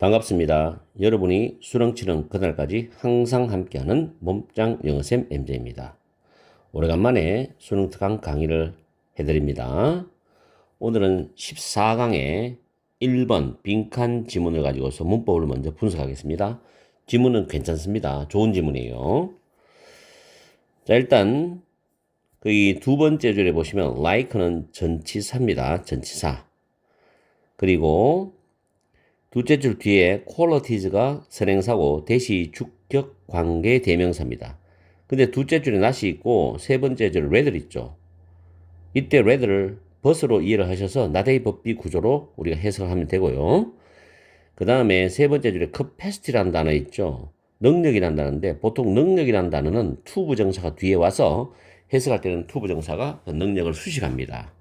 반갑습니다. 여러분이 수능 치는 그날까지 항상 함께하는 몸짱 영어쌤 MJ입니다. 오래간만에 수능 특강 강의를 해드립니다. 오늘은 14강의 1번 빈칸 지문을 가지고서 문법을 먼저 분석하겠습니다. 지문은 괜찮습니다. 좋은 지문이에요. 자, 일단 이 두 번째 줄에 보시면 like는 전치사입니다. 전치사. 그리고 둘째 줄 뒤에 qualities가 선행사고 대시 주격 관계 대명사입니다. 근데 둘째 줄에 not이 있고 세 번째 줄 rather 있죠. 이때 rather를 but으로 이해를 하셔서 not의 법비 구조로 우리가 해석하면 되고요. 그 다음에 세 번째 줄에 capacity라는 단어 있죠. 능력이라는 단어인데 보통 능력이라는 단어는 to 부정사가 뒤에 와서 해석할 때는 to 부정사가 그 능력을 수식합니다.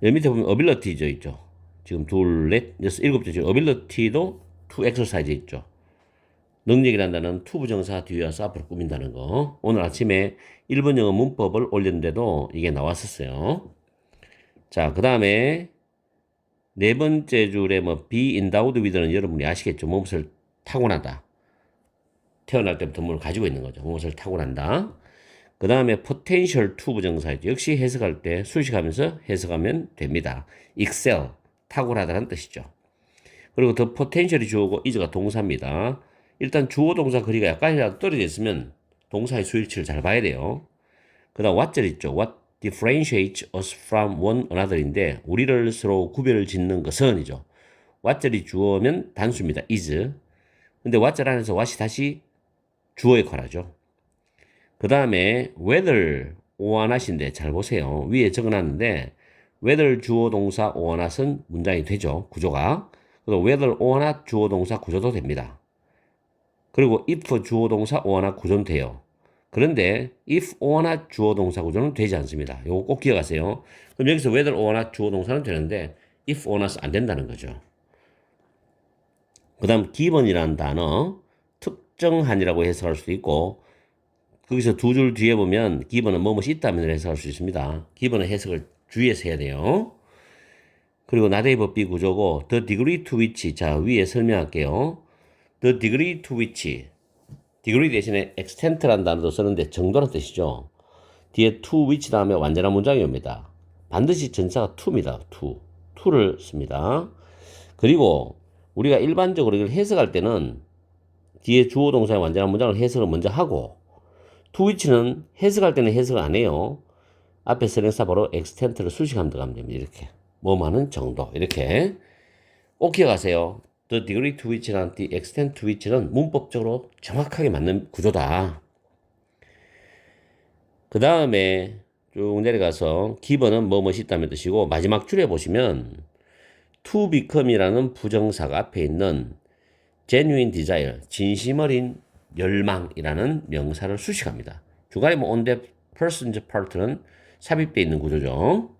여기 밑에 보면 ability죠 있죠. 지금 둘, 넷, 여섯, 일곱째 지금 ability도 to exercise 있죠. 능력이라는 단어는 to 부정사 뒤에 와서 앞으로 꾸민다는 거. 오늘 아침에 일본 영어 문법을 올렸는데도 이게 나왔었어요. 자, 그 다음에 네 번째 줄에 뭐 be endowed with는 여러분이 아시겠죠. 무엇을 타고난다. 태어날 때부터 뭘 가지고 있는 거죠. 무엇을 타고난다. 그 다음에 potential to 부정사이죠. 역시 해석할 때 수식하면서 해석하면 됩니다. excel, 탁월하다는 뜻이죠. 그리고 the potential이 주어고 is가 동사입니다. 일단 주어 동사 거리가 약간이라도 떨어져 있으면 동사의 수일치를 잘 봐야 돼요. 그 다음 what절 있죠. What differentiates us from one another인데 우리를 서로 구별을 짓는 것은 이죠. what절이 주어면 단수입니다. is. 근데 what절 안에서 what이 다시 주어 역할을 하죠. 그 다음에 whether or not인데 잘 보세요. 위에 적어놨는데 whether 주어 동사 or not은 문장이 되죠. 구조가. 그리고 whether or not 주어 동사 구조도 됩니다. 그리고 if 주어 동사 or not 구조는 돼요. 그런데 if or not 주어 동사 구조는 되지 않습니다. 이거 꼭 기억하세요. 그럼 여기서 whether or not 주어 동사는 되는데 if or not 안 된다는 거죠. 그 다음 given이라는 단어 특정한이라고 해석할 수도 있고 거기서 두 줄 뒤에 보면 given은 뭐뭇이 있다면 해석할 수 있습니다. given은 해석을 주의해서 해야 돼요. 그리고 not의 법비 구조고 the degree to which 자 위에 설명할게요. the degree to which degree 대신에 extent라는 단어도 쓰는데 정도란 뜻이죠. 뒤에 to which 다음에 완전한 문장이 옵니다. 반드시 전사가 to입니다. to를 씁니다. 그리고 우리가 일반적으로 이걸 해석할 때는 뒤에 주어 동사의 완전한 문장을 해석을 먼저 하고 to which는 해석할 때는 해석을 안 해요. 앞에 선행사 바로 extent를 수식하면 들어가면 됩니다. 이렇게 뭐하는 정도 이렇게 꼭 기억하세요. The degree to which랑 the extent to which는 문법적으로 정확하게 맞는 구조다. 그 다음에 쭉 내려가서 given은 뭐뭇이 있다는 뜻이고 마지막 줄에 보시면 to become이라는 부정사가 앞에 있는 genuine desire, 진심 어린 열망이라는 명사를 수식합니다. 중간에 뭐 on that person's part는 삽입되어 있는 구조죠.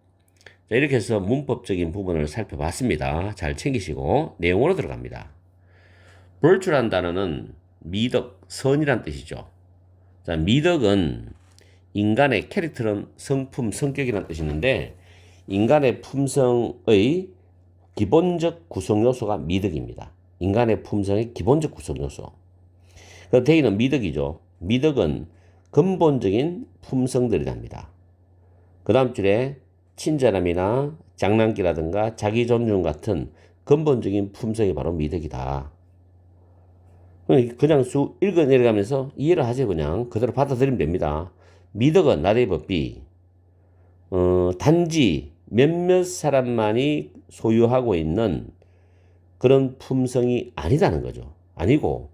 자, 이렇게 해서 문법적인 부분을 살펴봤습니다. 잘 챙기시고 내용으로 들어갑니다. virtue란 단어는 미덕, 선이란 뜻이죠. 자, 미덕은 인간의 캐릭터는 성품, 성격이라는 뜻이 있는데 인간의 품성의 기본적 구성 요소가 미덕입니다. 인간의 품성의 기본적 구성 요소. 그 대의는 미덕이죠. 미덕은 근본적인 품성들이랍니다. 그 다음 줄에 친절함이나 장난기라든가 자기 존중 같은 근본적인 품성이 바로 미덕이다. 그냥 쭉 읽어 내려가면서 이해를 하세요. 그냥 그대로 받아들이면 됩니다. 미덕은 나의 법비 단지 몇몇 사람만이 소유하고 있는 그런 품성이 아니다는 거죠. 아니고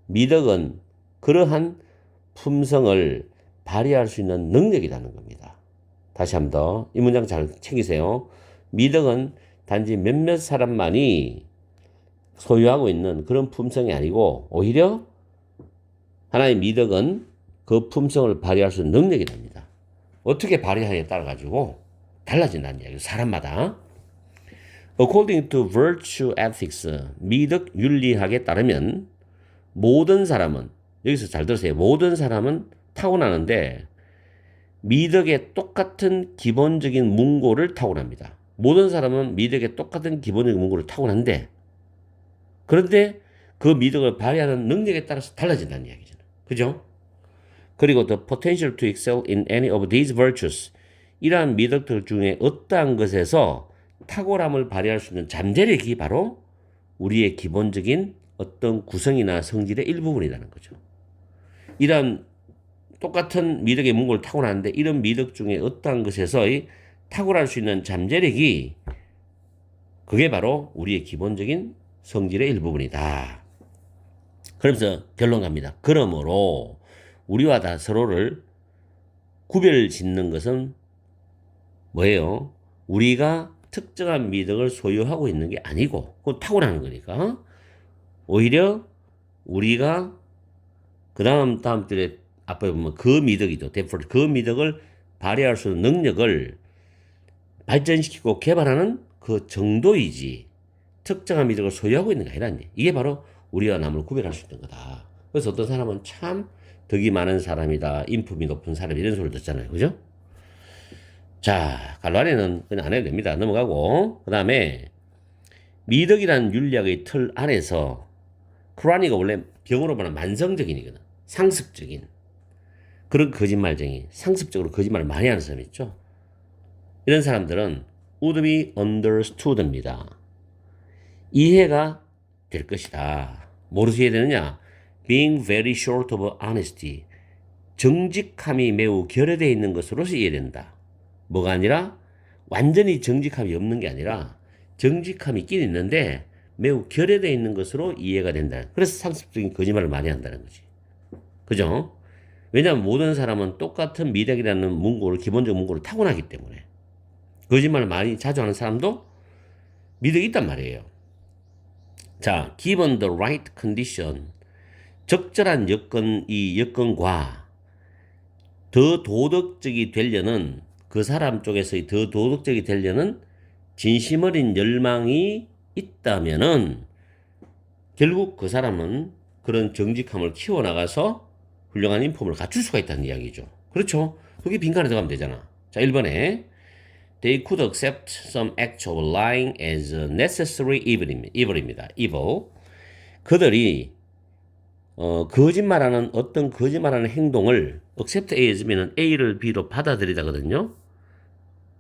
미덕은 그러한 품성을 발휘할 수 있는 능력이라는 겁니다. 다시 한 번 더 이 문장 잘 챙기세요. 미덕은 단지 몇몇 사람만이 소유하고 있는 그런 품성이 아니고 오히려 하나의 미덕은 그 품성을 발휘할 수 있는 능력이랍니다. 어떻게 발휘하냐에 따라 가지고 달라진다는 이야기죠. 사람마다. According to virtue ethics, 미덕 윤리학에 따르면 모든 사람은 여기서 잘 들으세요. 모든 사람은 타고나는데 미덕의 똑같은 기본적인 문고를 타고납니다. 모든 사람은 미덕의 똑같은 기본적인 문고를 타고난데 그런데 그 미덕을 발휘하는 능력에 따라서 달라진다는 이야기잖아요. 그죠? 그리고 the potential to excel in any of these virtues. 이러한 미덕들 중에 어떠한 것에서 탁월함을 발휘할 수 있는 잠재력이 바로 우리의 기본적인 어떤 구성이나 성질의 일부분이라는 거죠. 이런 똑같은 미덕의 문고를 타고나는데 이런 미덕 중에 어떠한 것에서 탁월할 수 있는 잠재력이 그게 바로 우리의 기본적인 성질의 일부분이다. 그러면서 결론 갑니다. 그러므로 우리와 다 서로를 구별 짓는 것은 뭐예요? 우리가 특정한 미덕을 소유하고 있는 게 아니고 그건 타고나는 거니까 오히려 우리가 그 다음 줄에 앞에 보면 그 미덕이죠. 그 미덕을 발휘할 수 있는 능력을 발전시키고 개발하는 그 정도이지 특정한 미덕을 소유하고 있는 게 아니라니. 이게 바로 우리와 남을 구별할 수 있는 거다. 그래서 어떤 사람은 참 덕이 많은 사람이다. 인품이 높은 사람 이런 소리를 듣잖아요. 그죠? 자, 갈라리는 그냥 안 해도 됩니다. 넘어가고 그 다음에 미덕이라는 윤리학의 틀 안에서 크라니가 원래 병으로 보면 만성적인이거든. 상습적인 그런 거짓말쟁이, 상습적으로 거짓말을 많이 하는 사람 있죠. 이런 사람들은 would be understood입니다. 이해가 될 것이다. 뭐로 이해되느냐? being very short of honesty. 정직함이 매우 결여되어 있는 것으로서 이해된다. 뭐가 아니라 완전히 정직함이 없는 게 아니라 정직함이 있긴 있는데 매우 결여되어 있는 것으로 이해가 된다. 그래서 상습적인 거짓말을 많이 한다는 거지. 그죠? 왜냐하면 모든 사람은 똑같은 미덕이라는 문구를 기본적 문구를 타고나기 때문에 거짓말을 많이 자주 하는 사람도 미덕이 있단 말이에요. 자, given the right condition. 적절한 이 여건과 더 도덕적이 되려는 그 사람 쪽에서 더 도덕적이 되려는 진심 어린 열망이 있다면은 결국 그 사람은 그런 정직함을 키워나가서 훌륭한 인품을 갖출 수가 있다는 이야기죠. 그렇죠? 그게 빈칸에 들어가면 되잖아. 자, 1번에 They could accept some act of lying as a necessary evil입니다. evil. 그들이 거짓말하는 어떤 거짓말하는 행동을 accept as면 A를 B로 받아들이다거든요.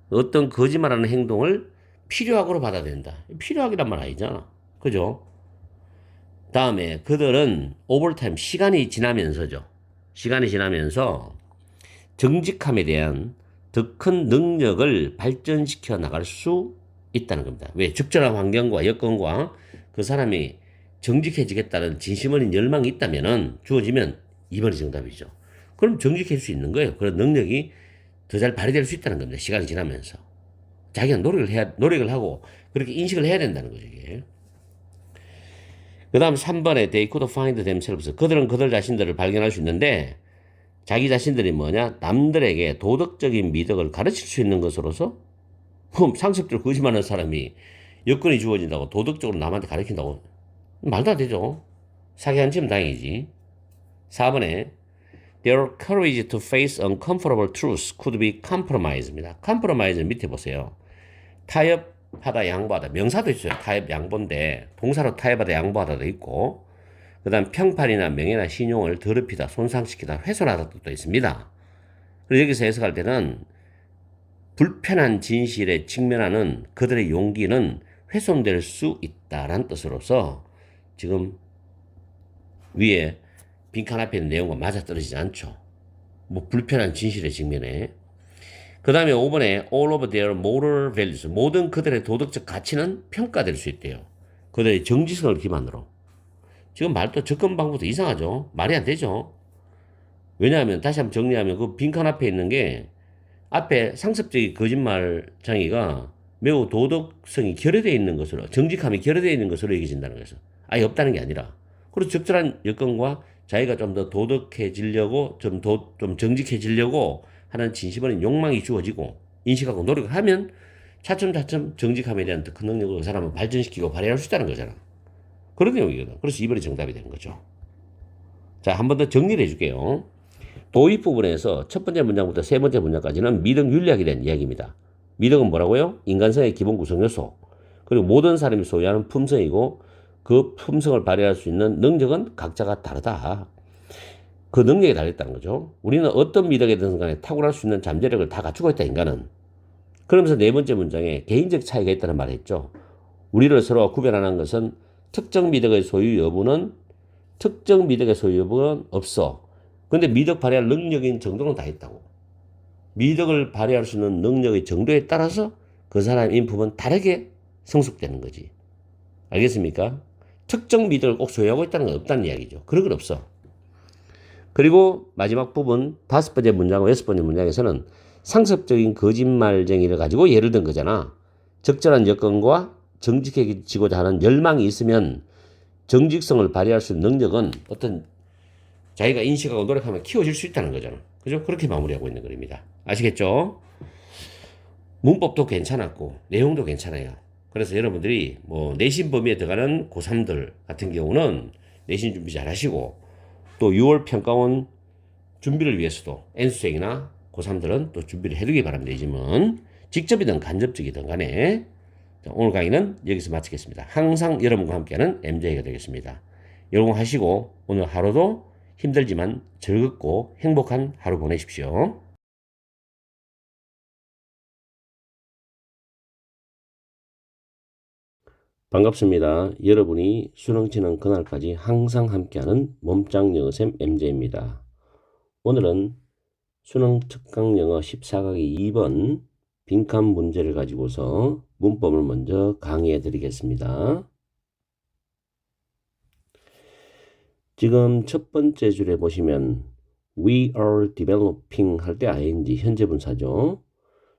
어떤 거짓말하는 행동을 필요하고로 받아들인다. 필요하기란 말 아니잖아. 그죠? 다음에 그들은 오버타임 시간이 지나면서죠. 시간이 지나면서 정직함에 대한 더 큰 능력을 발전시켜 나갈 수 있다는 겁니다. 왜? 적절한 환경과 여건과 그 사람이 정직해지겠다는 진심 어린 열망이 있다면은 주어지면 2번이 정답이죠. 그럼 정직해질 수 있는 거예요. 그런 능력이 더 잘 발휘될 수 있다는 겁니다. 시간이 지나면서. 자기가 노력을 하고 그렇게 인식을 해야 된다는 거죠, 이게. 그 다음 3번에 they could find themselves. 그들은 그들 자신들을 발견할 수 있는데 자기 자신들이 뭐냐? 남들에게 도덕적인 미덕을 가르칠 수 있는 것으로서 상습적으로 거짓말하는 사람이 여건이 주어진다고 도덕적으로 남한테 가르친다고 말도 안 되죠. 사기 안 치면 다행이지. 4번에 their courage to face uncomfortable truths could be compromised입니다. compromise 밑에 보세요. 타협하다, 양보하다. 명사도 있어요. 타협, 양보인데 동사로 타협하다, 양보하다도 있고 그 다음 평판이나 명예나 신용을 더럽히다, 손상시키다, 훼손하다 뜻도 있습니다. 그래서 여기서 해석할 때는 불편한 진실에 직면하는 그들의 용기는 훼손될 수 있다라는 뜻으로서 지금 위에 빈칸 앞에 있는 내용과 맞아떨어지지 않죠. 뭐 불편한 진실에 직면해. 그 다음에 5번에 all of their moral values. 모든 그들의 도덕적 가치는 평가될 수 있대요. 그들의 정지성을 기반으로. 지금 말도 접근 방법도 이상하죠. 말이 안 되죠. 왜냐하면 다시 한번 정리하면 그 빈칸 앞에 있는 게 앞에 상습적인 거짓말쟁이가 매우 도덕성이 결여되어 있는 것으로 정직함이 결여되어 있는 것으로 여겨진다는 거죠. 아예 없다는 게 아니라. 그리고 적절한 여건과 자기가 좀 더 도덕해지려고 좀 정직해지려고 하는 진심 어린 욕망이 주어지고 인식하고 노력을 하면 차츰차츰 정직함에 대한 더 큰 능력을 그 사람은 발전시키고 발휘할 수 있다는 거잖아. 그런 내용이거든. 그래서 2번이 정답이 되는 거죠. 자, 한 번 더 정리를 해줄게요. 도입 부분에서 첫 번째 문장부터 세 번째 문장까지는 미덕 윤리학에 대한 이야기입니다. 미덕은 뭐라고요? 인간성의 기본 구성 요소. 그리고 모든 사람이 소유하는 품성이고 그 품성을 발휘할 수 있는 능력은 각자가 다르다. 그 능력이 달렸다는 거죠. 우리는 어떤 미덕이든 간에 탁월할 수 있는 잠재력을 다 갖추고 있다, 인간은. 그러면서 네 번째 문장에 개인적 차이가 있다는 말을 했죠. 우리를 서로 구별하는 것은 특정 미덕의 소유 여부는 없어. 근데 미덕 발휘할 능력인 정도는 다 있다고. 미덕을 발휘할 수 있는 능력의 정도에 따라서 그 사람의 인품은 다르게 성숙되는 거지. 알겠습니까? 특정 미덕을 꼭 소유하고 있다는 건 없다는 이야기죠. 그런 건 없어. 그리고 마지막 부분 5번째 문장과 6번째 문장에서는 상습적인 거짓말쟁이를 가지고 예를 든 거잖아. 적절한 여건과 정직해지고자 하는 열망이 있으면 정직성을 발휘할 수 있는 능력은 어떤 자기가 인식하고 노력하면 키워질 수 있다는 거잖아. 그죠? 그렇게 마무리하고 있는 글입니다. 아시겠죠? 문법도 괜찮았고 내용도 괜찮아요. 그래서 여러분들이 뭐 내신 범위에 들어가는 고3들 같은 경우는 내신 준비 잘 하시고 또 6월 평가원 준비를 위해서도 N수생이나 고3들은 또 준비를 해두기 바랍니다. 이 점은 직접이든 간접적이든 간에 오늘 강의는 여기서 마치겠습니다. 항상 여러분과 함께하는 MJ가 되겠습니다. 여러분 하시고 오늘 하루도 힘들지만 즐겁고 행복한 하루 보내십시오. 반갑습니다. 여러분이 수능 치는 그날까지 항상 함께하는 몸짱 영어쌤 MJ입니다. 오늘은 수능 특강 영어 14강의 2번 빈칸 문제를 가지고서 문법을 먼저 강의해 드리겠습니다. 지금 첫 번째 줄에 보시면 We are developing 할 때 ing 현재 분사죠.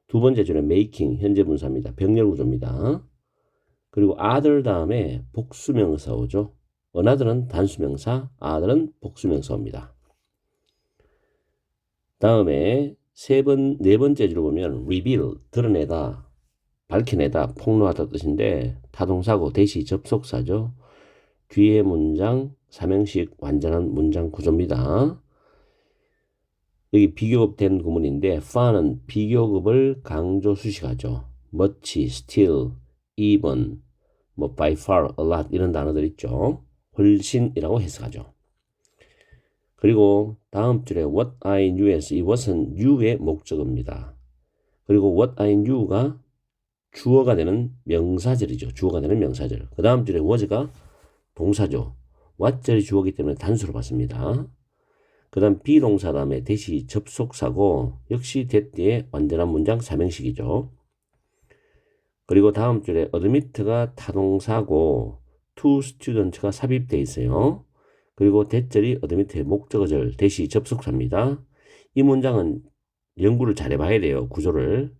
두 번째 줄에 making 현재 분사입니다. 병렬 구조입니다. 그리고 other 다음에 복수명사 오죠. another는 단수명사, other는 복수명사입니다. 다음에 네 번째 줄을 보면 reveal 드러내다, 밝혀내다, 폭로하다 뜻인데 타동사고 대시 접속사죠. 뒤에 문장 삼형식 완전한 문장 구조입니다. 여기 비교급된 구문인데 far는 비교급을 강조 수식하죠. much, still, even, 뭐 by far, a lot 이런 단어들 있죠. 훨씬이라고 해석하죠. 그리고 다음 줄에 what I knew에서 이 what은 knew의 목적어입니다. 그리고 what I knew가 주어가 되는 명사절이죠. 주어가 되는 명사절. 그 다음 줄에 was가 동사죠. what절이 주어기 때문에 단수로 봤습니다. 그 다음 비동사 다음에 대시 접속사고 역시 that뒤에 완전한 문장 삼형식이죠. 그리고 다음 줄에 admit가 타동사고 to student가 삽입되어 있어요. 그리고 that절이 admit의 목적어절 대시 접속사입니다. 이 문장은 연구를 잘 해봐야 돼요. 구조를.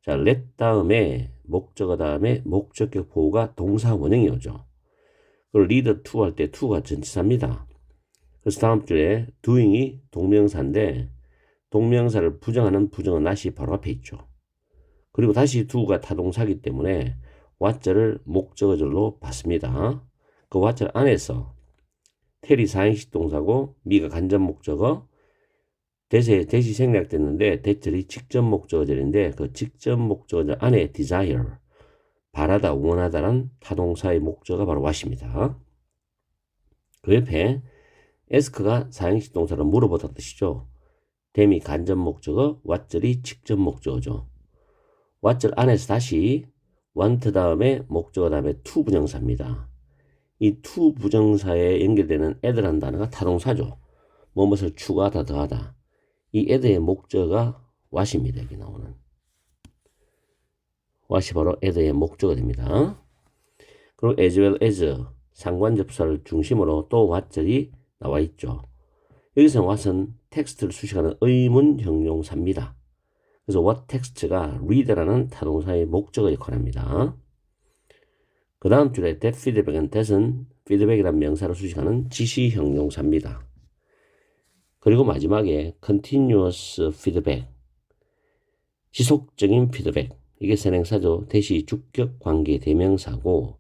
자, let 다음에 목적어 다음에 목적격 보호가 동사 원형이 오죠. 그리고 lead to 할 때 to가 전치사입니다. 그래서 다음 줄에 doing이 동명사인데 동명사를 부정하는 부정어 not이 바로 앞에 있죠. 그리고 다시 do가 타동사이기 때문에 what절을 목적어절로 봤습니다. 그 what절 안에서 tell이 사행식 동사고 me가 간접 목적어 대시 생략됐는데 that절이 직접 목적어절인데 그 직접 목적어절 안에 desire 바라다 원하다란 타동사의 목적어가 바로 what입니다. 그 옆에 ask가 사행식 동사로 물어보다 뜻이죠. them이 간접 목적어, what절이 직접 목적어죠. what절 안에서 다시 want 다음에 목적어 다음에 to 부정사입니다. 이 to 부정사에 연결되는 add라는 단어가 타동사죠. 무엇을 추가하다, 더하다. 이 add의 목적어가 what입니다. 여기 나오는. what이 바로 add의 목적어 됩니다. 그리고 as well as 상관접사를 중심으로 또 what절이 나와 있죠. 여기서 what은 텍스트를 수식하는 의문 형용사입니다. 그래서 what text가 read라는 타동사의 목적어 역할을 합니다. 그 다음 줄에 that feedback은 that은 feedback이라는 명사를 수식하는 지시 형용사입니다. 그리고 마지막에 continuous feedback, 지속적인 피드백, 이게 선행사죠. 대시 주격 관계 대명사고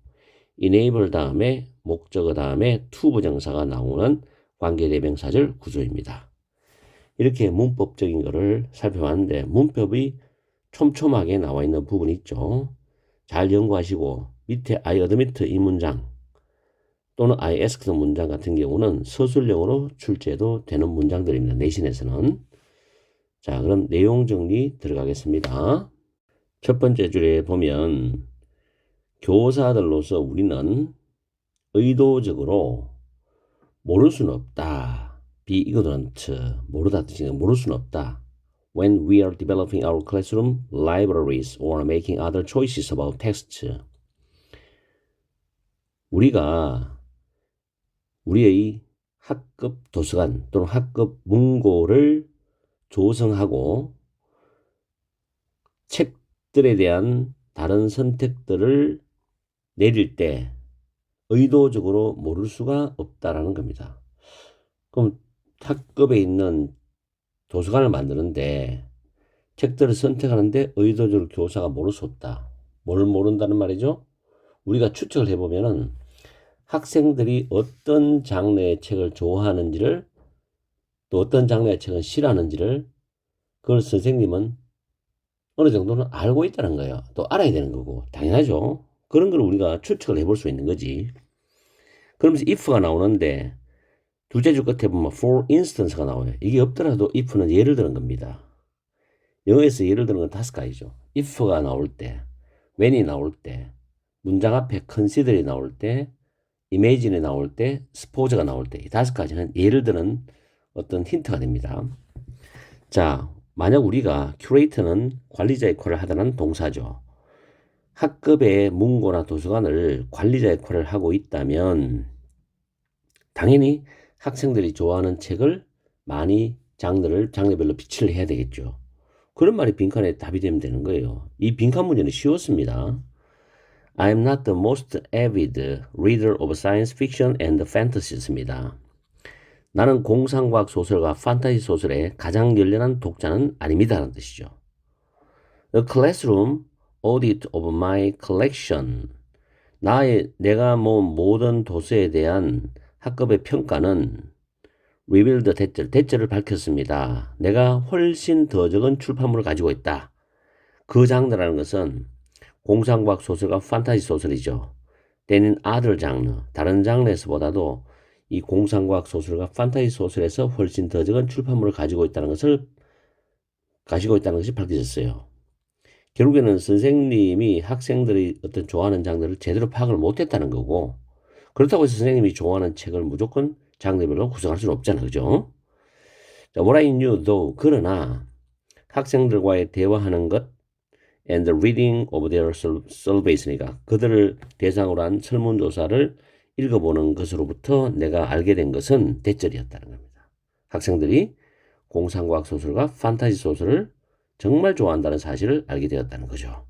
enable 다음에 목적어 다음에 to 부정사가 나오는 관계 대명사절 구조입니다. 이렇게 문법적인 거를 살펴봤는데 문법이 촘촘하게 나와 있는 부분이 있죠. 잘 연구하시고 밑에 I admit 이 문장 또는 I asked 문장 같은 경우는 서술형으로 출제도 되는 문장들입니다. 내신에서는. 자, 그럼 내용 정리 들어가겠습니다. 첫 번째 줄에 보면 교사들로서 우리는 의도적으로 모를 수는 없다. be ignorant, 모르다 뜻이는 모를 수는 없다. When we are developing our classroom libraries or making other choices about texts. 우리가 우리의 학급 도서관 또는 학급 문고를 조성하고 책들에 대한 다른 선택들을 내릴 때 의도적으로 모를 수가 없다라는 겁니다. 그럼 학급에 있는 도서관을 만드는데 책들을 선택하는데 의도적으로 교사가 모를 수 없다. 뭘 모른다는 말이죠? 우리가 추측을 해보면은 학생들이 어떤 장르의 책을 좋아하는지를 또 어떤 장르의 책을 싫어하는지를 그걸 선생님은 어느 정도는 알고 있다는 거예요. 또 알아야 되는 거고 당연하죠. 그런 걸 우리가 추측을 해볼 수 있는 거지. 그러면서 if가 나오는데 두째 줄 끝에 보면 for instance가 나와요. 이게 없더라도 if는 예를 드는 겁니다. 영어에서 예를 드는 건 5가지죠. if가 나올 때, when이 나올 때, 문장 앞에 consider이 나올 때, imagine이 나올 때, suppose가 나올 때, 이 5가지는 예를 드는 어떤 힌트가 됩니다. 자, 만약 우리가 curator는 관리자 역할을 하다는 동사죠. 학급의 문고나 도서관을 관리자 역할을 하고 있다면 당연히 학생들이 좋아하는 책을 많이 장르별로 비치를 해야 되겠죠. 그런 말이 빈칸에 답이 되면 되는 거예요. 이 빈칸 문제는 쉬웠습니다. I am not the most avid reader of science fiction and fantasy입니다. 나는 공상과학 소설과 판타지 소설의 가장 열렬한 독자는 아닙니다라는 뜻이죠. The classroom audit of my collection. 내가 모은 모든 도서에 대한 학급의 평가는 revealed 대절을 밝혔습니다. 내가 훨씬 더 적은 출판물을 가지고 있다. 그 장르라는 것은 공상과학 소설과 판타지 소설이죠. 때는 other 장르, 다른 장르에서보다도 이 공상과학 소설과 판타지 소설에서 훨씬 더 적은 출판물을 가지고 있다는 것이 밝혀졌어요. 결국에는 선생님이 학생들이 어떤 좋아하는 장르를 제대로 파악을 못했다는 거고, 그렇다고 해서 선생님이 좋아하는 책을 무조건 장르별로 구성할 수는 없잖아요. 그죠? 자, what I knew though, 그러나 학생들과의 대화하는 것 and the reading of their surveys니까 그들을 대상으로 한 설문조사를 읽어보는 것으로부터 내가 알게 된 것은 대절이었다는 겁니다. 학생들이 공상과학 소설과 판타지 소설을 정말 좋아한다는 사실을 알게 되었다는 거죠.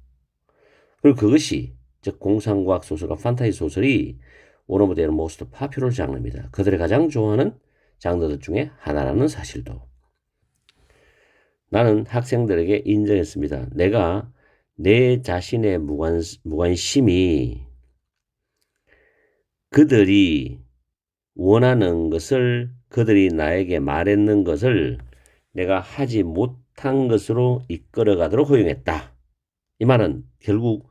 그리고 그것이 즉 공상과학 소설과 판타지 소설이 one of their most popular 장르입니다. 그들이 가장 좋아하는 장르들 중에 하나라는 사실도 나는 학생들에게 인정했습니다. 내가 내 자신의 무관심이 그들이 원하는 것을 그들이 나에게 말했는 것을 내가 하지 못한 것으로 이끌어가도록 허용했다. 이 말은 결국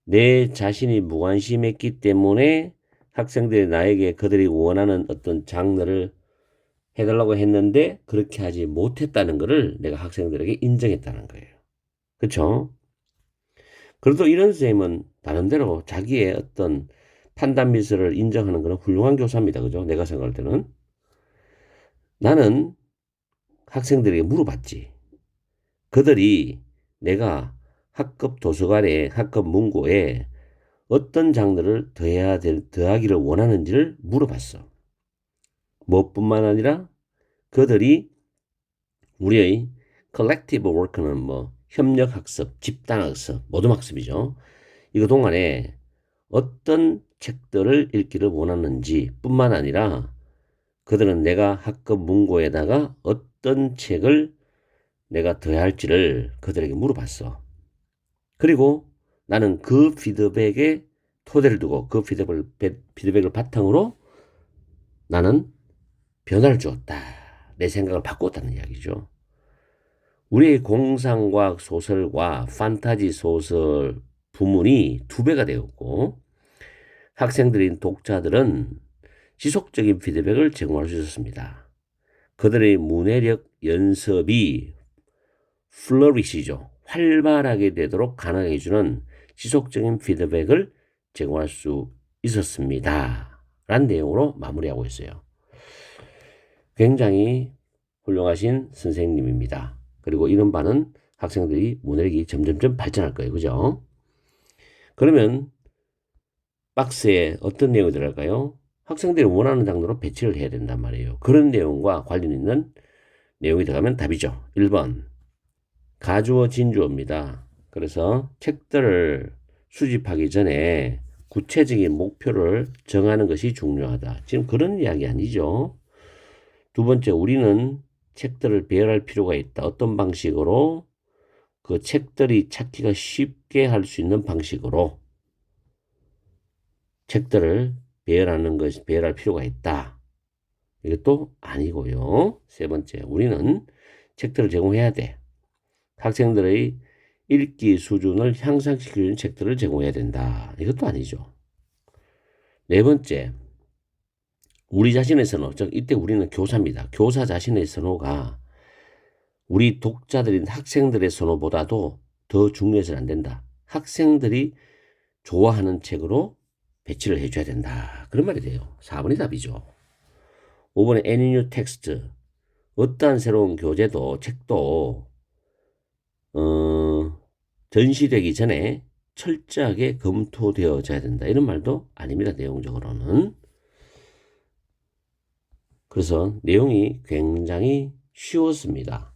내 자신이 무관심했기 때문에 학생들이 나에게 그들이 원하는 어떤 장르를 해달라고 했는데 그렇게 하지 못했다는 것을 내가 학생들에게 인정했다는 거예요. 그렇죠? 그래도 이런 선생님은 나름대로 자기의 어떤 판단 미스를 인정하는 것은 훌륭한 교사입니다. 그죠? 내가 생각할 때는. 나는 학생들에게 물어봤지. 그들이 내가 학급 도서관에, 학급 문고에 어떤 장르를 더하기를 원하는지를 물어봤어. 무엇뿐만 아니라 그들이 우리의 collective work는 뭐 협력학습, 집단학습, 모둠학습이죠. 이거 동안에 어떤 책들을 읽기를 원하는지 뿐만 아니라 그들은 내가 학급 문고에다가 어떤 책을 내가 더할지를 그들에게 물어봤어. 그리고 나는 그 피드백에 토대를 두고 그 피드백을 바탕으로 나는 변화를 주었다. 내 생각을 바꿨다는 이야기죠. 우리의 공상과학 소설과 판타지 소설 부문이 2배가 되었고 학생들인 독자들은 지속적인 피드백을 제공할 수 있었습니다. 그들의 문해력 연습이 플러리시죠. 활발하게 되도록 가능해 주는 지속적인 피드백을 제공할 수 있었습니다. 라는 내용으로 마무리하고 있어요. 굉장히 훌륭하신 선생님입니다. 그리고 이런 반은 학생들이 문해력이 점점점 발전할 거예요. 그죠? 그러면 박스에 어떤 내용이 들어갈까요? 학생들이 원하는 장르로 배치를 해야 된단 말이에요. 그런 내용과 관련 있는 내용이 들어가면 답이죠. 1번 가주어 진주어입니다. 그래서 책들을 수집하기 전에 구체적인 목표를 정하는 것이 중요하다. 지금 그런 이야기 아니죠. 두 번째, 우리는 책들을 배열할 필요가 있다. 어떤 방식으로? 그 책들이 찾기가 쉽게 할 수 있는 방식으로 책들을 배열할 필요가 있다. 이것도 아니고요. 세 번째, 우리는 책들을 제공해야 돼. 학생들의 읽기 수준을 향상시키는 책들을 제공해야 된다. 이것도 아니죠. 네 번째, 우리 자신의 선호. 즉, 이때 우리는 교사입니다. 교사 자신의 선호가 우리 독자들인 학생들의 선호보다도 더 중요해서는 안 된다. 학생들이 좋아하는 책으로 배치를 해줘야 된다. 그런 말이 돼요. 4번이 답이죠. 5번에 any new text. 어떠한 새로운 교재도 책도 전시되기 전에 철저하게 검토되어져야 된다. 이런 말도 아닙니다. 내용적으로는. 그래서 내용이 굉장히 쉬웠습니다.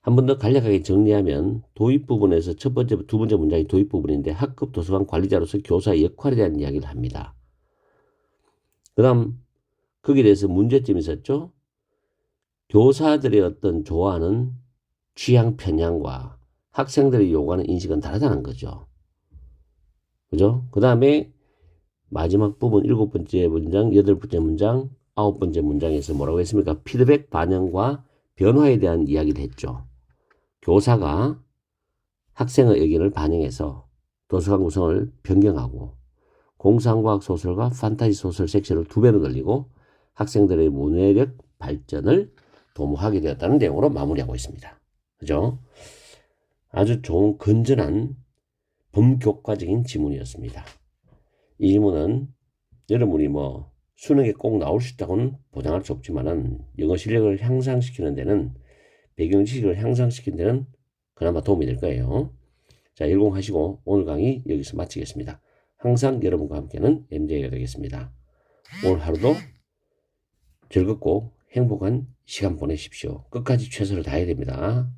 한 번 더 간략하게 정리하면 도입 부분에서 첫 번째, 두 번째 문장이 도입 부분인데 학급 도서관 관리자로서 교사의 역할에 대한 이야기를 합니다. 그 다음 거기에 대해서 문제점이 있었죠. 교사들의 어떤 좋아하는 취향 편향과 학생들이 요구하는 인식은 다르다는 거죠. 그죠? 그 다음에 마지막 부분 7번째 문장, 8번째 문장, 9번째 문장에서 뭐라고 했습니까? 피드백 반영과 변화에 대한 이야기를 했죠. 교사가 학생의 의견을 반영해서 도서관 구성을 변경하고 공상과학 소설과 판타지 소설 섹션을 2배로 늘리고 학생들의 문해력 발전을 도모하게 되었다는 내용으로 마무리하고 있습니다. 그죠? 아주 좋은 건전한 범교과적인 지문이었습니다. 이 지문은 여러분이 뭐 수능에 꼭 나올 수 있다고는 보장할 수 없지만은 영어 실력을 향상시키는 데는 배경 지식을 향상시키는 데는 그나마 도움이 될 거예요. 자, 일공하시고 오늘 강의 여기서 마치겠습니다. 항상 여러분과 함께는 MJ가 되겠습니다. 오늘 하루도 즐겁고 행복한 시간 보내십시오. 끝까지 최선을 다해야 됩니다.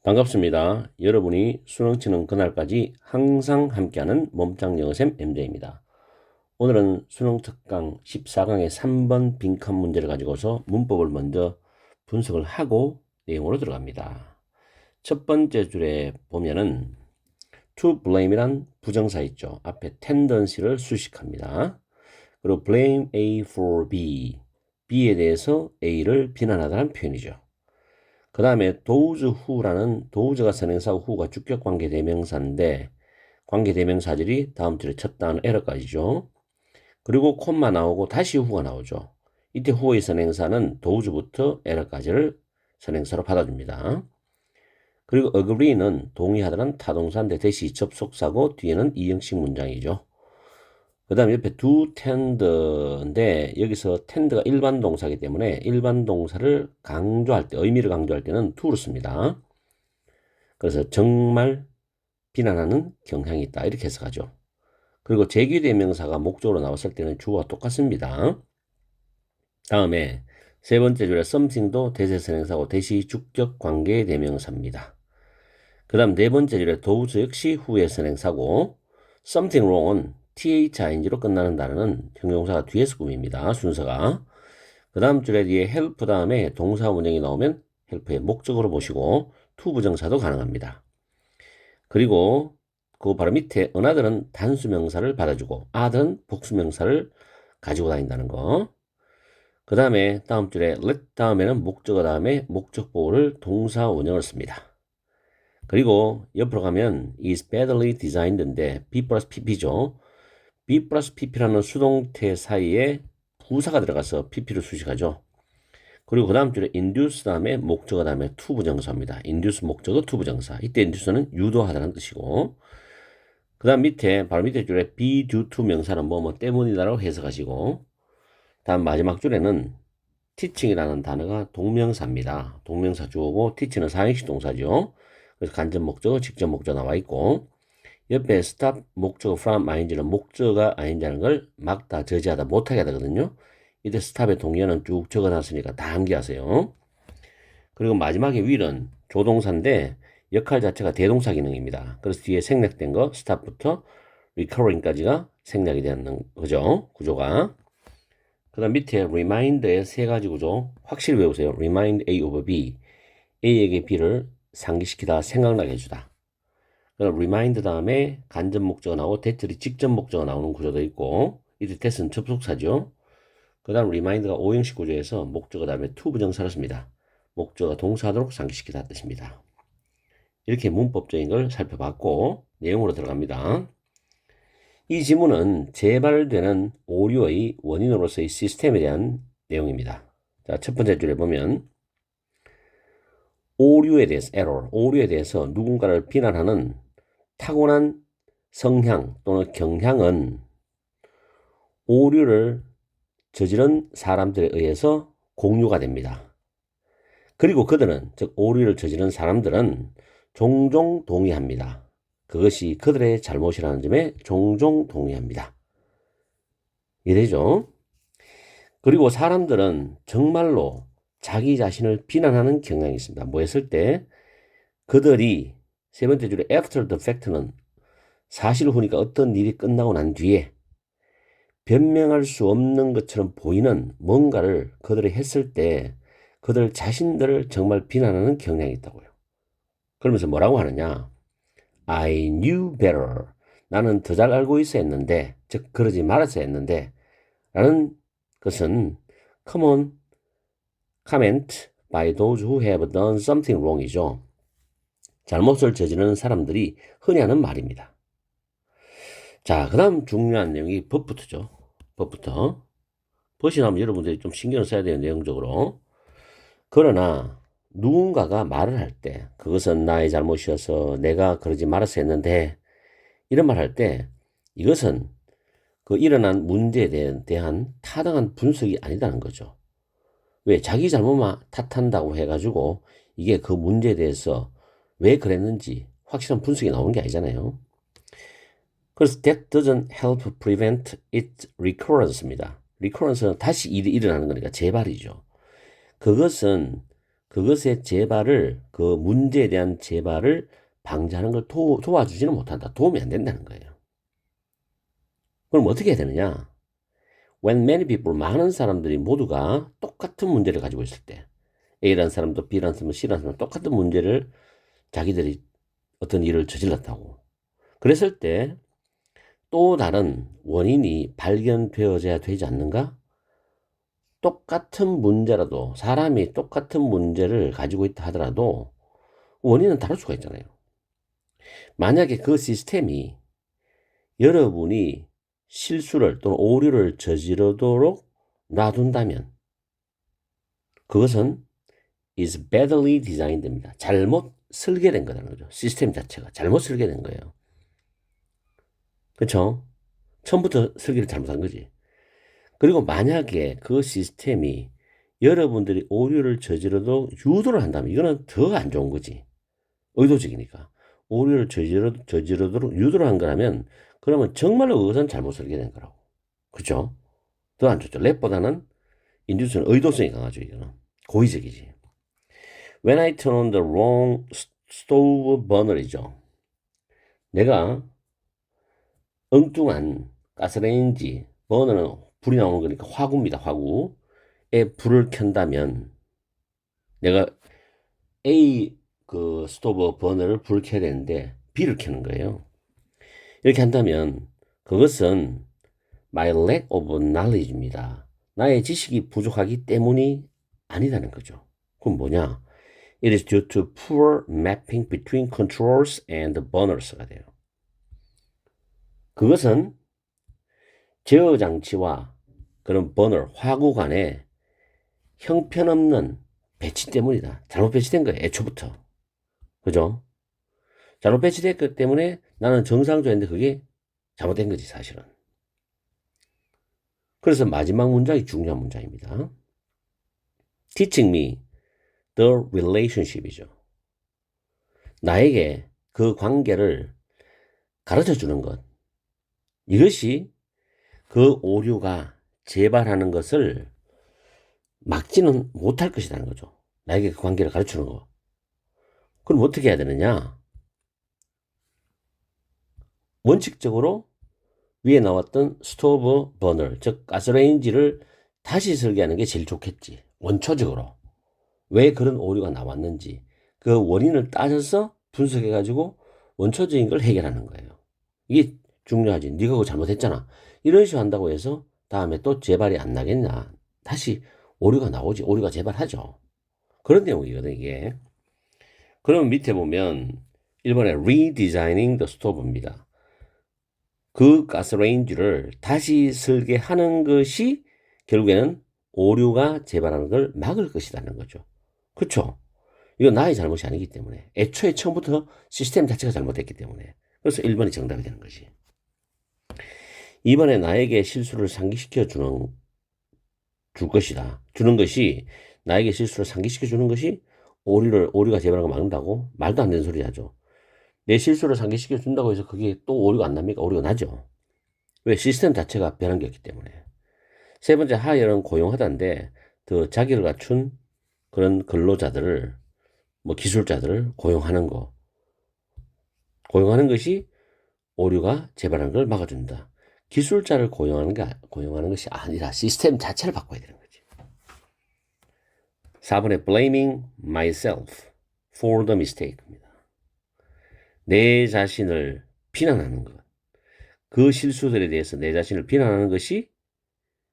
반갑습니다. 여러분이 수능 치는 그날까지 항상 함께하는 몸짱 영어쌤 MJ입니다. 오늘은 수능 특강 14강의 3번 빈칸 문제를 가지고서 문법을 먼저 분석을 하고 내용으로 들어갑니다. 첫 번째 줄에 보면은 to blame이란 부정사 있죠. 앞에 tendency를 수식합니다. 그리고 blame A for B, B에 대해서 A를 비난하다는 표현이죠. 그 다음에 those who라는 those가 선행사고 who가 주격 관계 대명사인데 관계 대명사들이 다음 줄에 첫 단어 에러까지죠. 그리고 콤마 나오고 다시 who가 나오죠. 이때 who의 선행사는 those부터 에러까지를 선행사로 받아줍니다. 그리고 agree는 동의하다는 타동사인데 대시 접속사고 뒤에는 이형식 문장이죠. 그 다음에 옆에 do tend인데 여기서 tend가 일반 동사이기 때문에 일반 동사를 강조할 때, 의미를 강조할 때는 to를 씁니다. 그래서 정말 비난하는 경향이 있다. 이렇게 해석하죠. 그리고 제기대명사가 목적으로 나왔을 때는 주어와 똑같습니다. 다음에 세 번째 줄에 something도 대세선행사고 대시 주격 관계 대명사입니다. 그 다음 네 번째 줄에 those 역시 후의 선행사고 something wrong은 thing로 끝나는 단어는 형용사가 뒤에서 꾸밉니다. 순서가. 그 다음 줄에 뒤에 help 다음에 동사 문형이 나오면 help의 목적으로 보시고 to 부정사도 가능합니다. 그리고 그 바로 밑에 another은 단수명사를 받아주고 other는 복수명사를 가지고 다닌다는 거. 그 다음에 다음 줄에 let 다음에는 목적어 다음에 목적보호를 동사 원형을 씁니다. 그리고 옆으로 가면 is badly designed인데 B 플러스 PP죠. B 플러스 PP라는 수동태 사이에 부사가 들어가서 PP를 수식하죠. 그리고 그 다음 줄에 induce 다음에 목적어 다음에 to 부정사입니다. induce 목적어 to 부정사. 이때 induce는 유도하다는 뜻이고 그 다음 밑에 바로 밑에 줄에 be due to 명사는 뭐 때문이다라고 해석하시고 다음 마지막 줄에는 teaching이라는 단어가 동명사입니다. 동명사 주어고 teach는 사행식 동사죠. 그래서 간접 목적어, 직접 목적어 나와 있고 옆에 stop 목적어 from ing는 목적어가 ing하는 걸 막다, 저지하다, 못하게 하거든요. 이때 stop의 동의어는 쭉 적어놨으니까 다 암기하세요. 그리고 마지막에 will은 조동사인데 역할 자체가 대동사 기능입니다. 그래서 뒤에 생략된 거 stop부터 recurring까지가 생략이 되는 거죠. 구조가. 그 다음 밑에 remind의 세 가지 구조 확실히 외우세요. remind A over B. A에게 B를 상기시키다, 생각나게 해주다. 그럼 remind 다음에 간접 목적어 나오고 대절이 직접 목적어 나오는 구조도 있고 이때 that은 접속사죠. 그 다음 remind가 오형식 구조에서 목적어 다음에 to 부정사를 씁니다. 목적어 동사하도록 상기시키다 뜻입니다. 이렇게 문법적인 걸 살펴봤고 내용으로 들어갑니다. 이 지문은 재발되는 오류의 원인으로서의 시스템에 대한 내용입니다. 자, 첫 번째 줄에 보면 오류에 대해서 error, 오류에 대해서 누군가를 비난하는 타고난 성향 또는 경향은 오류를 저지른 사람들에 의해서 공유가 됩니다. 그리고 그들은, 즉 오류를 저지른 사람들은 종종 동의합니다. 그것이 그들의 잘못이라는 점에 종종 동의합니다. 이래죠. 그리고 사람들은 정말로 자기 자신을 비난하는 경향이 있습니다. 뭐 했을 때 그들이 세 번째 줄에 after the fact는 사실 후니까 어떤 일이 끝나고 난 뒤에 변명할 수 없는 것처럼 보이는 뭔가를 그들이 했을 때 그들 자신들을 정말 비난하는 경향이 있다고요. 그러면서 뭐라고 하느냐? I knew better. 나는 더 잘 알고 있어 했는데, 즉 그러지 말았어야 했는데 라는 것은 common comment by those who have done something wrong이죠. 잘못을 저지르는 사람들이 흔히 하는 말입니다. 자, 그 다음 중요한 내용이 법부터죠. 법부터. 벗이 나오면 여러분들이 좀 신경을 써야 돼요, 내용적으로. 그러나 누군가가 말을 할 때 그것은 나의 잘못이어서 내가 그러지 말았어야 했는데 이런 말 할 때 이것은 그 일어난 문제에 대한 타당한 분석이 아니다는 거죠. 왜? 자기 잘못만 탓한다고 해가지고 이게 그 문제에 대해서 왜 그랬는지 확실한 분석이 나오는 게 아니잖아요. 그래서 that doesn't help prevent its recurrence입니다. recurrence는 다시 일이 일어나는 거니까 재발이죠. 그것은 그것의 재발을 그 문제에 대한 재발을 방지하는 걸 도와주지는 못한다. 도움이 안 된다는 거예요. 그럼 어떻게 해야 되느냐? When many people, 많은 사람들이 모두가 똑같은 문제를 가지고 있을 때 A라는 사람도 B라는 사람도 C라는 사람도 똑같은 문제를 자기들이 어떤 일을 저질렀다고. 그랬을 때 또 다른 원인이 발견되어져야 되지 않는가? 똑같은 문제라도 사람이 똑같은 문제를 가지고 있다 하더라도 원인은 다를 수가 있잖아요. 만약에 그 시스템이 여러분이 실수를 또는 오류를 저지르도록 놔둔다면 그것은 is badly designed입니다. 잘못 설계된 거라는 거죠. 시스템 자체가 잘못 설계된 거예요. 그렇죠? 처음부터 설계를 잘못한 거지. 그리고 만약에 그 시스템이 여러분들이 오류를 저지르도 유도를 한다면 이거는 더 안 좋은 거지. 의도적이니까. 오류를 저지르도록 유도를 한 거라면 그러면 정말로 그것은 잘못 설계된 거라고. 그죠? 더 안 좋죠. 랩보다는 인듀스는 의도성이 강하죠. 이거는. 고의적이지. When I turn on the wrong stove burner이죠. 내가 엉뚱한 가스레인지, 버너는 불이 나오는 거니까 화구입니다. 화구에 불을 켠다면 내가 A 그 스토브 버너를 불을 켜야 되는데 B를 켜는 거예요. 이렇게 한다면 그것은 my lack of knowledge입니다. 나의 지식이 부족하기 때문이 아니라는 거죠. 그럼 뭐냐? It is due to poor mapping between controllers and burners가 돼요. 그것은 제어 장치와 그런 버너, 화구 간에 형편없는 배치 때문이다. 잘못 배치된 거예요. 애초부터. 그죠? 잘못 배치됐기 때문에 나는 정상적인데 그게 잘못된 거지, 사실은. 그래서 마지막 문장이 중요한 문장입니다. Teaching me the relationship이죠. 나에게 그 관계를 가르쳐 주는 것. 이것이 그 오류가 재발하는 것을 막지는 못할 것이라는 거죠. 나에게 그 관계를 가르쳐 주는 거. 그럼 어떻게 해야 되느냐? 원칙적으로 위에 나왔던 스토브 버너, 즉 가스레인지를 다시 설계하는 게 제일 좋겠지. 원초적으로. 왜 그런 오류가 나왔는지 그 원인을 따져서 분석해가지고 원초적인 걸 해결하는 거예요. 이게 중요하지. 네가 그거 잘못했잖아. 이런 식으로 한다고 해서 다음에 또 재발이 안 나겠냐. 다시 오류가 나오지. 오류가 재발하죠. 그런 내용이거든 이게. 그럼 밑에 보면 1번에 redesigning the stove입니다. 그 가스레인지를 다시 설계하는 것이 결국에는 오류가 재발하는 걸 막을 것이라는 거죠. 그렇죠? 이건 나의 잘못이 아니기 때문에 애초에 처음부터 시스템 자체가 잘못됐기 때문에 그래서 1번이 정답이 되는 거지. 2번에 나에게 실수를 상기시켜 줄 것이다. 주는 것이 나에게 실수를 상기시켜 주는 것이 오류가 재발하는 걸 막는다고? 말도 안 되는 소리 하죠. 내 실수를 상기시켜 준다고 해서 그게 또 오류가 안 납니까? 오류가 나죠. 왜? 시스템 자체가 변한 게 없기 때문에. 세 번째, 하이어는 고용하다인데 더 자기를 갖춘 그런 근로자들을 뭐 기술자들을 고용하는 것이 오류가 재발하는 걸 막아준다. 기술자를 고용하는 것이 아니라 시스템 자체를 바꿔야 되는 거지. 4번에 blaming myself for the mistake입니다. 내 자신을 비난하는 것. 그 실수들에 대해서 내 자신을 비난하는 것이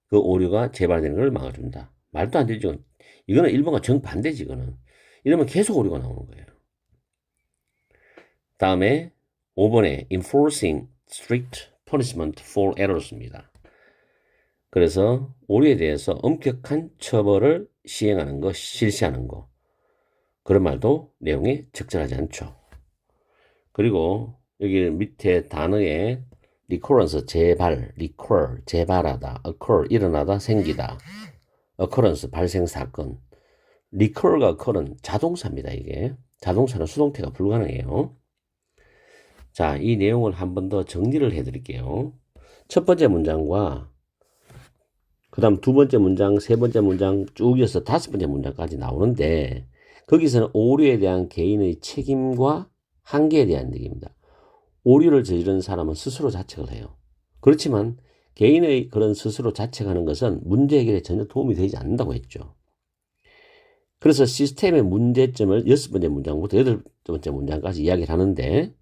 그 오류가 재발되는 걸 막아준다. 말도 안 되죠. 이거는 1번과 정반대지, 이거는. 이러면 계속 오류가 나오는 거예요. 다음에 5번에 enforcing strict punishment for errors입니다. 그래서 오류에 대해서 엄격한 처벌을 실시하는 거. 그런 말도 내용이 적절하지 않죠. 그리고 여기 밑에 단어에 recurrence, 재발하다, occur, 일어나다, 생기다, occurrence, 발생 사건. recur가 occur은 자동사입니다, 이게. 자동사는 수동태가 불가능해요. 자, 이 내용을 한 번 더 정리를 해드릴게요. 첫 번째 문장과 그 다음 두 번째 문장, 세 번째 문장 쭉 이어서 다섯 번째 문장까지 나오는데 거기서는 오류에 대한 개인의 책임과 한계에 대한 얘기입니다. 오류를 저지른 사람은 스스로 자책을 해요. 그렇지만 개인의 그런 스스로 자책하는 것은 문제 해결에 전혀 도움이 되지 않는다고 했죠. 그래서 시스템의 문제점을 여섯 번째 문장부터 여덟 번째 문장까지 이야기를 하는데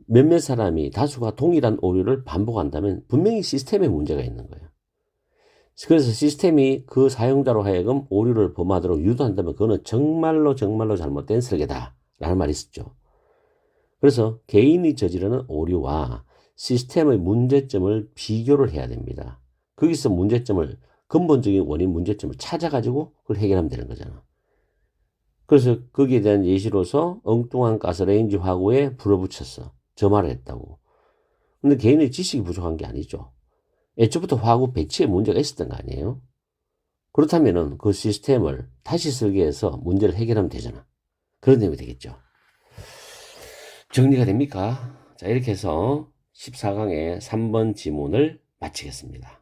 몇몇 사람이 다수가 동일한 오류를 반복한다면 분명히 시스템에 문제가 있는 거예요. 그래서 시스템이 그 사용자로 하여금 오류를 범하도록 유도한다면 그거는 정말로 잘못된 설계다 라는 말이 있었죠. 그래서 개인이 저지르는 오류와 시스템의 문제점을 비교를 해야 됩니다. 거기서 근본적인 원인 문제점을 찾아가지고 그걸 해결하면 되는 거잖아. 그래서 거기에 대한 예시로서 엉뚱한 가스레인지 화구에 불을 붙였어. 저 말을 했다고. 근데 개인의 지식이 부족한 게 아니죠. 애초부터 화구 배치에 문제가 있었던 거 아니에요? 그렇다면은 그 시스템을 다시 설계해서 문제를 해결하면 되잖아. 그런 내용이 되겠죠. 정리가 됩니까? 자, 이렇게 해서 14강의 3번 지문을 마치겠습니다.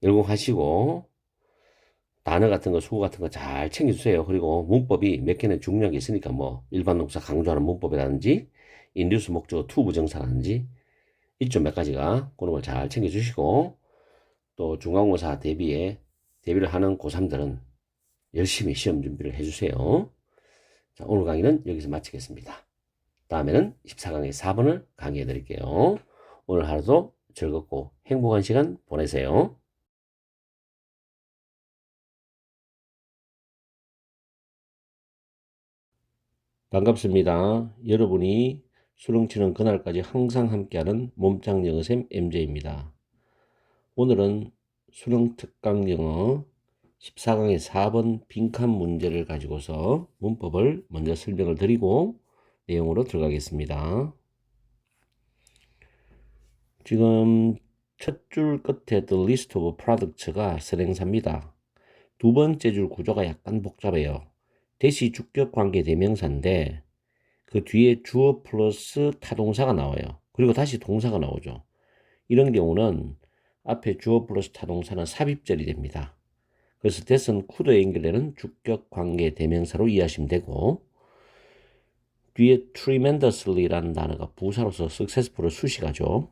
열공하시고 단어 같은 거, 수고 같은 거 잘 챙겨주세요. 그리고 문법이 몇 개는 중요한 게 있으니까 뭐 일반 동사 강조하는 문법이라든지 인듀스 목적어 투 부정사라든지 이쪽 몇 가지가 그런 걸 잘 챙겨주시고 또 중간고사 대비를 하는 고3들은 열심히 시험 준비를 해주세요. 자, 오늘 강의는 여기서 마치겠습니다. 다음에는 14강의 4번을 강의해 드릴게요. 오늘 하루도 즐겁고 행복한 시간 보내세요. 반갑습니다. 여러분이 수능 치는 그날까지 항상 함께하는 몸짱 영어쌤 MJ입니다. 오늘은 수능 특강 영어 14강의 4번 빈칸 문제를 가지고서 문법을 먼저 설명을 드리고 내용으로 들어가겠습니다. 지금 첫 줄 끝에 The list of products가 선행사입니다. 두 번째 줄 구조가 약간 복잡해요. 대시 주격 관계 대명사인데 그 뒤에 주어 플러스 타동사가 나와요. 그리고 다시 동사가 나오죠. 이런 경우는 앞에 주어 플러스 타동사는 삽입절이 됩니다. 그래서 that은 could에 연결되는 주격 관계 대명사로 이해하시면 되고, 뒤에 tremendously라는 단어가 부사로서 successful을 수식하죠.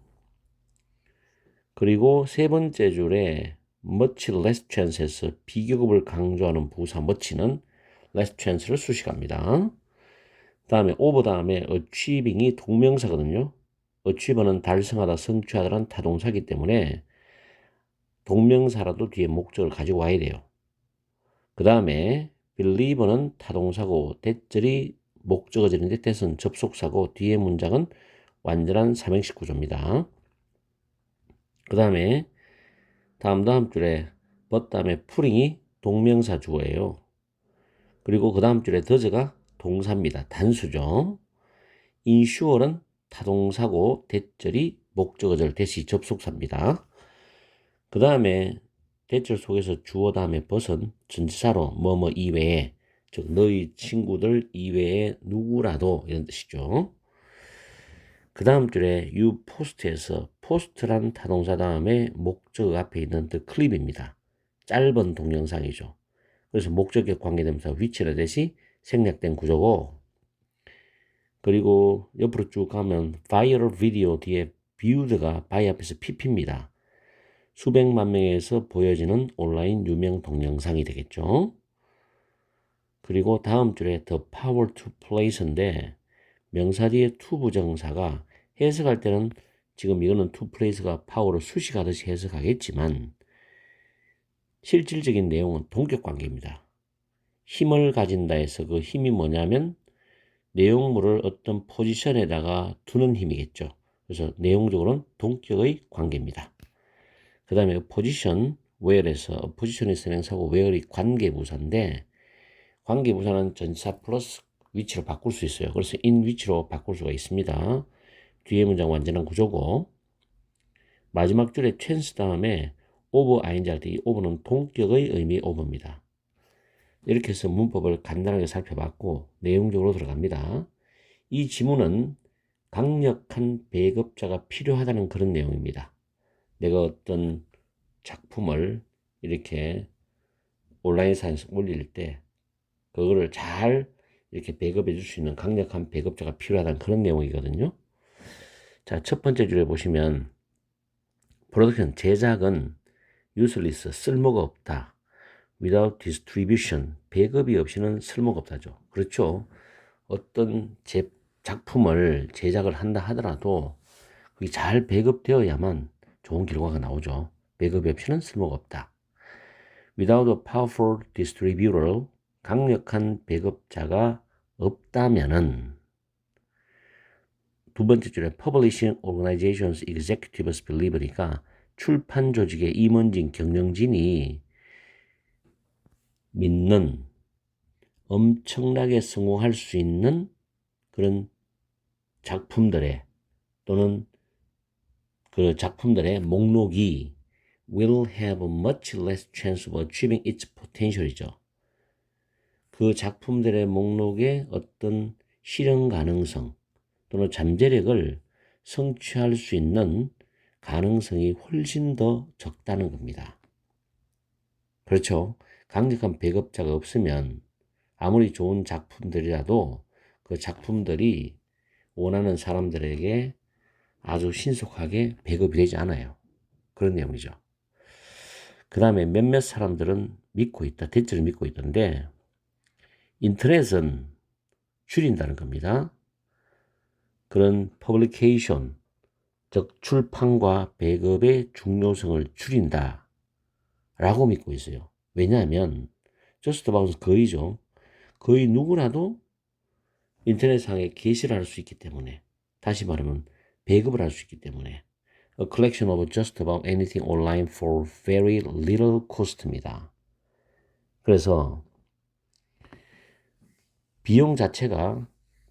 그리고 세 번째 줄에 much less chance에서 비교급을 강조하는 부사 much는 less chance를 수식합니다. 다음에 over 다음에 achieving이 동명사거든요. achieve는 달성하다, 성취하다라는 타동사이기 때문에 동명사라도 뒤에 목적을 가지고 와야 돼요. 그 다음에 believe는 타동사고 대절이 목적어절인데 that은 접속사고 뒤에 문장은 완전한 삼행식 구조입니다. 그 다음에 다음 줄에 but 다음에 pulling이 동명사 주어예요. 그리고 그 다음 줄에 does가 동사입니다. 단수죠. insure는 타동사고 대절이 목적어절 대시 접속사입니다. 그 다음에 대절 속에서 주어 다음에 벗은 전치사로 뭐뭐 이외에, 즉 너희 친구들 이외에 누구라도 이런 뜻이죠. 그 다음 줄에 you post에서 post란 타동사 다음에 목적 앞에 있는 the clip입니다. 짧은 동영상이죠. 그래서 목적격 관계대명사 which라 대시 생략된 구조고, 그리고 옆으로 쭉 가면 viral video 뒤에 viewed가 by 앞에서 pp입니다. 수백만 명에서 보여지는 온라인 유명 동영상이 되겠죠. 그리고 다음 줄에 the power to place인데 명사 뒤에 to 부정사가 해석할 때는 지금 이거는 to place가 power를 수식하듯이 해석하겠지만 실질적인 내용은 동격 관계입니다. 힘을 가진다 해서 그 힘이 뭐냐면 내용물을 어떤 포지션에다가 두는 힘이겠죠. 그래서 내용적으로는 동격의 관계입니다. 그 다음에 포지션, where에서 포지션이 선행사고 where이 관계부사인데 관계부사는 전치사 플러스 위치로 바꿀 수 있어요. 그래서 in 위치로 바꿀 수가 있습니다. 뒤에 문장 완전한 구조고, 마지막 줄에 chance 다음에 over ing 할 때 이 over는 동격의 의미 over입니다. 이렇게 해서 문법을 간단하게 살펴봤고 내용적으로 들어갑니다. 이 지문은 강력한 배급자가 필요하다는 그런 내용입니다. 내가 어떤 작품을 이렇게 온라인상에서 올릴 때 그거를 잘 이렇게 배급해 줄 수 있는 강력한 배급자가 필요하다는 그런 내용이거든요. 자, 첫 번째 줄에 보시면 프로덕션, 제작은 useless, 쓸모가 없다. without distribution, 배급이 없이는 쓸모가 없다죠. 그렇죠. 어떤 작품을 제작을 한다 하더라도 그게 잘 배급되어야만 좋은 결과가 나오죠. 배급이 없이는 쓸모가 없다. Without a powerful distributor, 강력한 배급자가 없다면은 두 번째 줄에 Publishing Organizations Executives Believe니까 출판 조직의 임원진, 경영진이 믿는 엄청나게 성공할 수 있는 그런 작품들의 또는 그 작품들의 목록이 will have much less chance of achieving its potential이죠. 그 작품들의 목록의 어떤 실현 가능성 또는 잠재력을 성취할 수 있는 가능성이 훨씬 더 적다는 겁니다. 그렇죠. 강력한 배급자가 없으면 아무리 좋은 작품들이라도 그 작품들이 원하는 사람들에게 아주 신속하게 배급이 되지 않아요. 그런 내용이죠. 그 다음에 몇몇 사람들은 믿고 있다. 대체로 믿고 있던데 인터넷은 줄인다는 겁니다. 그런 퍼블리케이션, 즉 출판과 배급의 중요성을 줄인다 라고 믿고 있어요. 왜냐하면 just about 거의죠. 거의 누구라도 인터넷상에 게시를 할 수 있기 때문에, 다시 말하면 배급을 할 수 있기 때문에 A collection of just about anything online for very little cost입니다. 그래서 비용 자체가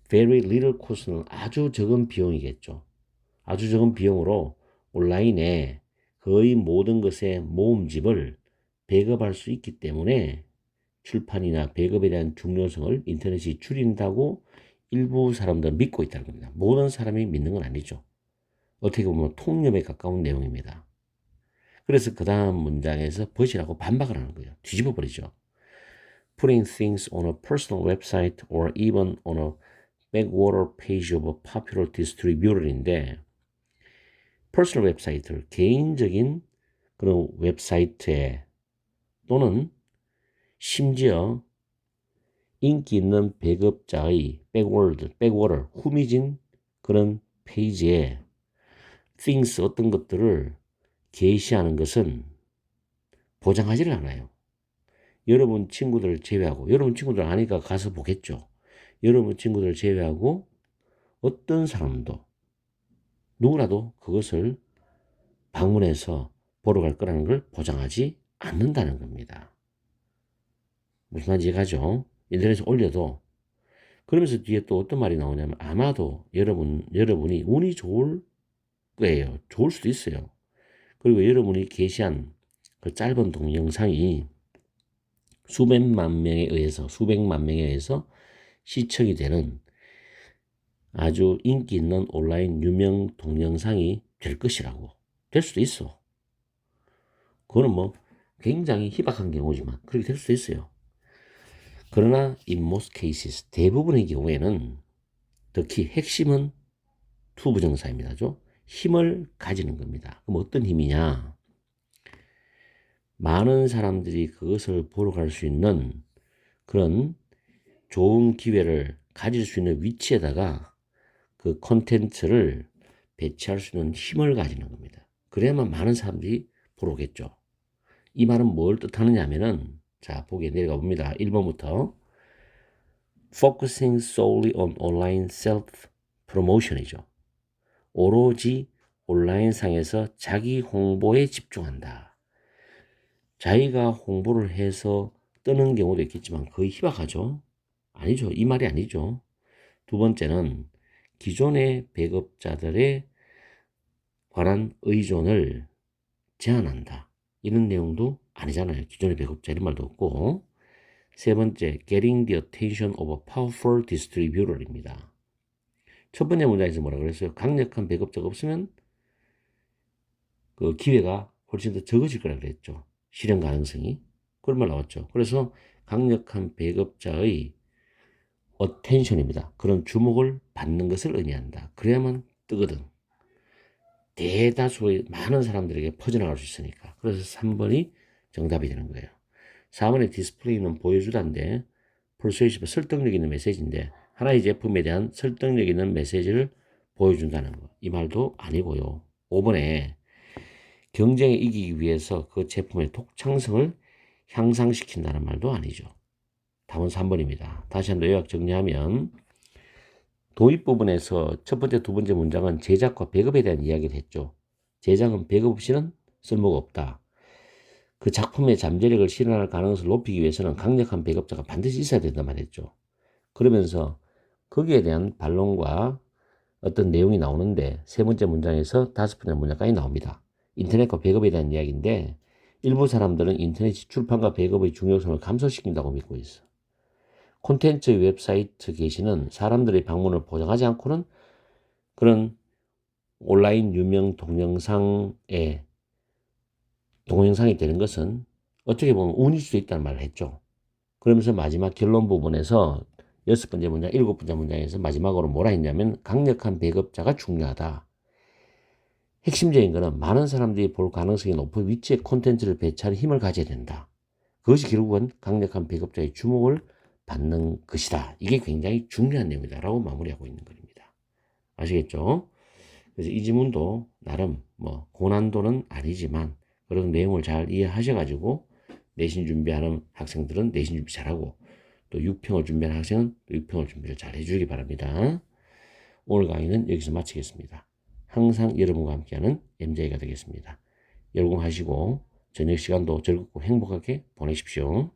very little cost는 아주 적은 비용이겠죠. 아주 적은 비용으로 온라인에 거의 모든 것의 모음집을 배급할 수 있기 때문에 출판이나 배급에 대한 중요성을 인터넷이 줄인다고 일부 사람들은 믿고 있다는 겁니다. 모든 사람이 믿는 건 아니죠. 어떻게 보면 통념에 가까운 내용입니다. 그래서 그 다음 문장에서 벗이라고 반박을 하는 거예요. 뒤집어 버리죠. Putting things on a personal website or even on a backwater page of a popular distributor인데 personal 웹사이트를 개인적인 그런 웹사이트에 또는 심지어 인기 있는 배급자의 백워터, 후미진 그런 페이지에 things 어떤 것들을 게시하는 것은 보장하지를 않아요. 여러분 친구들 제외하고, 여러분 친구들 아니까 가서 보겠죠. 여러분 친구들 제외하고 어떤 사람도 누구라도 그것을 방문해서 보러 갈 거라는 걸 보장하지 않는다는 겁니다. 무슨 말인지 이해가죠? 인터넷에 올려도 그러면서 뒤에 또 어떤 말이 나오냐면 아마도 여러분이 운이 좋을 거예요. 좋을 수도 있어요. 그리고 여러분이 게시한 그 짧은 동영상이 수백만 명에 의해서 시청이 되는 아주 인기 있는 온라인 유명 동영상이 될 것이라고. 될 수도 있어. 그거는 뭐 굉장히 희박한 경우지만 그렇게 될 수도 있어요. 그러나 in most cases 대부분의 경우에는 특히 핵심은 to 부정사입니다죠. 힘을 가지는 겁니다. 그럼 어떤 힘이냐? 많은 사람들이 그것을 보러 갈 수 있는 그런 좋은 기회를 가질 수 있는 위치에다가 그 콘텐츠를 배치할 수 있는 힘을 가지는 겁니다. 그래야만 많은 사람들이 보러 오겠죠. 이 말은 뭘 뜻하느냐 하면은 자, 보기에 내려가 봅니다. 1번부터 Focusing solely on online self-promotion이죠. 오로지 온라인상에서 자기 홍보에 집중한다. 자기가 홍보를 해서 뜨는 경우도 있겠지만 거의 희박하죠. 아니죠. 이 말이 아니죠. 두 번째는 기존의 배급자들에 관한 의존을 제한한다. 이런 내용도 아니잖아요. 기존의 배급자 이런 말도 없고. 세 번째, getting the attention of a powerful distributor입니다. 첫 번째 문장에서 뭐라 그랬어요? 강력한 배급자가 없으면 그 기회가 훨씬 더 적어질 거라 그랬죠. 실현 가능성이. 그런 말 나왔죠. 그래서 강력한 배급자의 attention입니다. 그런 주목을 받는 것을 의미한다. 그래야만 뜨거든. 대다수의 많은 사람들에게 퍼져나갈 수 있으니까. 그래서 3번이 정답이 되는 거예요. 4번의 디스플레이는 보여주다인데 persuasive, 설득력 있는 메시지인데 하나의 제품에 대한 설득력 있는 메시지를 보여준다는 거. 이 말도 아니고요. 5번에 경쟁에 이기기 위해서 그 제품의 독창성을 향상시킨다는 말도 아니죠. 답은 3번입니다. 다시 한번 요약 정리하면 도입 부분에서 첫 번째, 두 번째 문장은 제작과 배급에 대한 이야기를 했죠. 제작은 배급 없이는 쓸모가 없다. 그 작품의 잠재력을 실현할 가능성을 높이기 위해서는 강력한 배급자가 반드시 있어야 된다 말했죠. 그러면서 거기에 대한 반론과 어떤 내용이 나오는데 세 번째 문장에서 다섯 번째 문장까지 나옵니다. 인터넷과 배급에 대한 이야기인데 일부 사람들은 인터넷이 출판과 배급의 중요성을 감소시킨다고 믿고 있어. 콘텐츠 웹사이트 게시는 사람들의 방문을 보장하지 않고는 그런 온라인 유명 동영상이 되는 것은 어떻게 보면 운일 수도 있다는 말을 했죠. 그러면서 마지막 결론 부분에서 여섯 번째 문장, 일곱 번째 문장에서 마지막으로 뭐라 했냐면 강력한 배급자가 중요하다. 핵심적인 것은 많은 사람들이 볼 가능성이 높은 위치에 콘텐츠를 배치할 힘을 가져야 된다. 그것이 결국은 강력한 배급자의 주목을 받는 것이다. 이게 굉장히 중요한 내용이다라고 마무리하고 있는 겁니다. 아시겠죠? 그래서 이 지문도 나름 뭐 고난도는 아니지만 그런 내용을 잘 이해하셔가지고 내신 준비하는 학생들은 내신 준비 잘하고 또 6평을 준비하는 학생은 또 6평을 준비를 잘 해주기 바랍니다. 오늘 강의는 여기서 마치겠습니다. 항상 여러분과 함께하는 MJ가 되겠습니다. 열공하시고 저녁 시간도 즐겁고 행복하게 보내십시오.